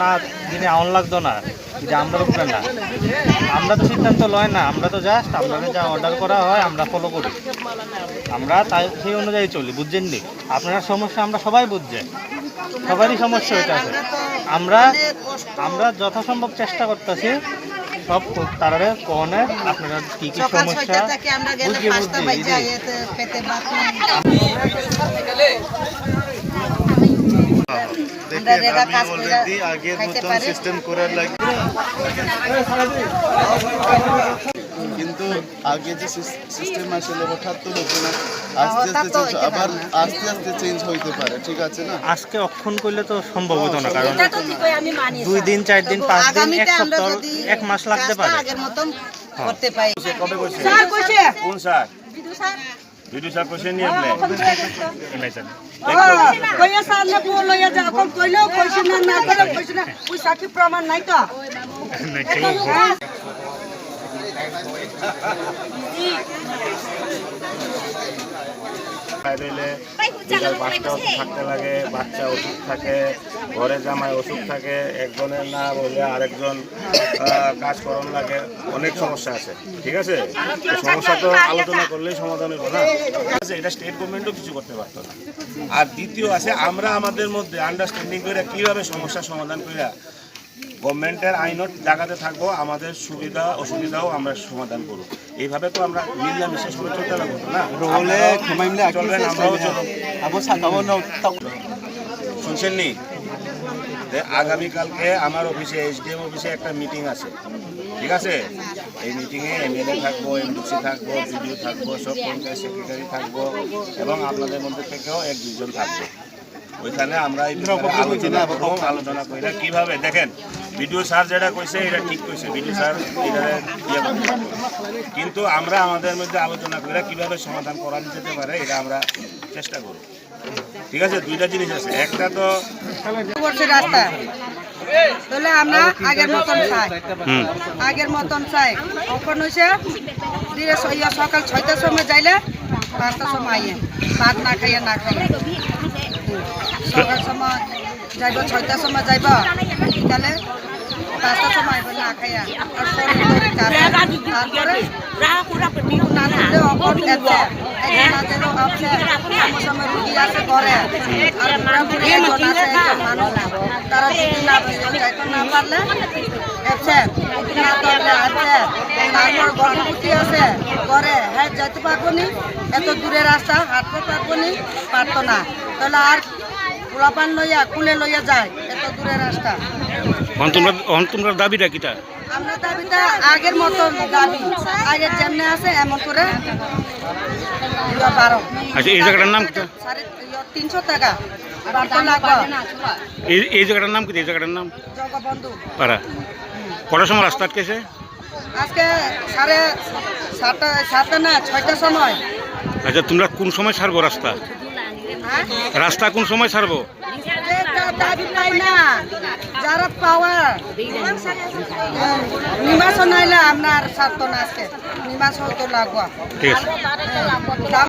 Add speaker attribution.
Speaker 1: না যিনি আউন লাগতো না যে আমরা উপরে না, আমরা তো সিদ্ধান্ত লয় না, আমরা তো জাস্ট আপনারা যা অর্ডার করা হয় আমরা ফলো করি, আমরা তাই সেই অনুযায়ী চলি, বুঝছেন নি? আপনার সমস্যা আমরা সবাই বুঝছে, সবারই সমস্যা হইতে আছে। আমরা যথাসম্ভব চেষ্টা করতেছি সব তারারে কোনে আপনারা কি কি সমস্যা বুঝিয়ে
Speaker 2: কিন্তু আগে যে সিস্টেম আসলে হঠাৎ তো হতো না, আস্তে আস্তে আবার আস্তে আস্তে চেঞ্জ হইতে পারে, ঠিক আছে না?
Speaker 1: আজকে অক্ষণ করলে তো সম্ভব হতো না, কারণ 2 দিন 4 দিন 5 দিন 1 সপ্তাহ 1 মাস লাগতে পারে।
Speaker 3: আগের মতন করতে পাই।
Speaker 4: কবে কইছে?
Speaker 3: স্যার কইছে
Speaker 4: কোন স্যার?
Speaker 3: বিদু স্যার।
Speaker 4: ভিডিও স্যার কইছে নি আপনি?
Speaker 3: কইয়া স্যার না লইয়া যা কোন কইলেও কইছে না, না করে কইছে না, ওই সাক্ষী প্রমাণ নাই তো।
Speaker 4: বিকাল 5টা থাকতে লাগে, বাচ্চা ওষুধ থাকে, ঘরে জামাই ওষুধ থাকে, একজনের না বলে আরেকজন কাজ করানো লাগে, অনেক সমস্যা আছে, ঠিক আছে? সমস্যা তো আলোচনা করলেই সমাধান হবে না, ঠিক আছে? এটা স্টেট গভর্নমেন্টও কিছু করতে পারতো না। আর দ্বিতীয় আছে, আমরা আমাদের মধ্যে আন্ডারস্ট্যান্ডিং করে কীভাবে সমস্যার সমাধান করে গভর্নমেন্টের আইনত জায়গাতে থাকবো, আমাদের সুবিধা অসুবিধাও আমরা সমাধান করব। এইভাবে তো আমরা মিলেমিশে সবাই চলতে লাগবো না, চলবেন, আমরাও চলব। শুনছেন নি? আগামীকালকে আমার অফিসে এসডিএম অফিসে একটা মিটিং আছে, ঠিক আছে? এই মিটিংয়ে এমএলএ থাকবো, এমডিসি থাকবো, বিডিও থাকবো, সব পঞ্চায়েত সেক্রেটারি থাকবো এবং আপনাদের মধ্যে থেকেও 1-2 জন থাকবো। ওইখানে আমরা আলোচনা করি কিভাবে, দেখেন ভিডিও স্যার যেটা কইছে এটা ঠিক কইছে, ভিডিও স্যার এটা ইয়ে করতে, কিন্তু আমরা আমাদের মধ্যে আলোচনা করে কিভাবে সমাধান করা যেতে পারে এটা আমরা চেষ্টা করি, ঠিক আছে? 2টা জিনিস আছে, একটা তো
Speaker 3: রাস্তা তাহলে আমরা আগের মতন চাই, কখন হয়েছে সকাল 6টার সময় যাইলে 5টার সময় আইয়ে ভাত না খাইয়ে সকাল সময় যাইব, 6টার সময় যাইব, বিকালে 5টার সময় আইব না খাইয়া, আর তারপরে সময় রুগী আছে ঘরে, আর মানুষ তারা যদি না যাইতে না পারলে তারপর গর্ভবতী আছে ঘরে, হ্যাঁ যাইতে পারবো নি, এত দূরে রাস্তা হাঁটতে পারবো নি, পারতো না, তাহলে আর পোলাপান লইয়া কুলে লইয়া যায়, এত দূরে রাস্তা।
Speaker 1: তোমরা দাবিটা কিটা?
Speaker 3: আমরা দাবিটা আগের মতন দাবি, আগের যেমনি আছে এমন করে 12।
Speaker 1: আচ্ছা, এই জায়গাটার নাম কিটা?
Speaker 3: 300 টাকা
Speaker 1: এই জায়গাটার নাম কি? এই জায়গাটার নাম
Speaker 3: জগবন্ধু
Speaker 1: পাড়া। কটার সময় রাস্তা আটকেছে?
Speaker 3: আজকে 7:30 না 6টার সময়।
Speaker 1: আচ্ছা, তোমরা কোন সময় ছাড়বো রাস্তা? রাস্তা কোন সময় ছাড়বো?
Speaker 3: দাবি পাই না, যারা পাওয়ার নির্বাচন আইলে আপনার ছাড়তো না, আজকে নির্বাচন তো লাগবা,
Speaker 1: ঠিক আছে।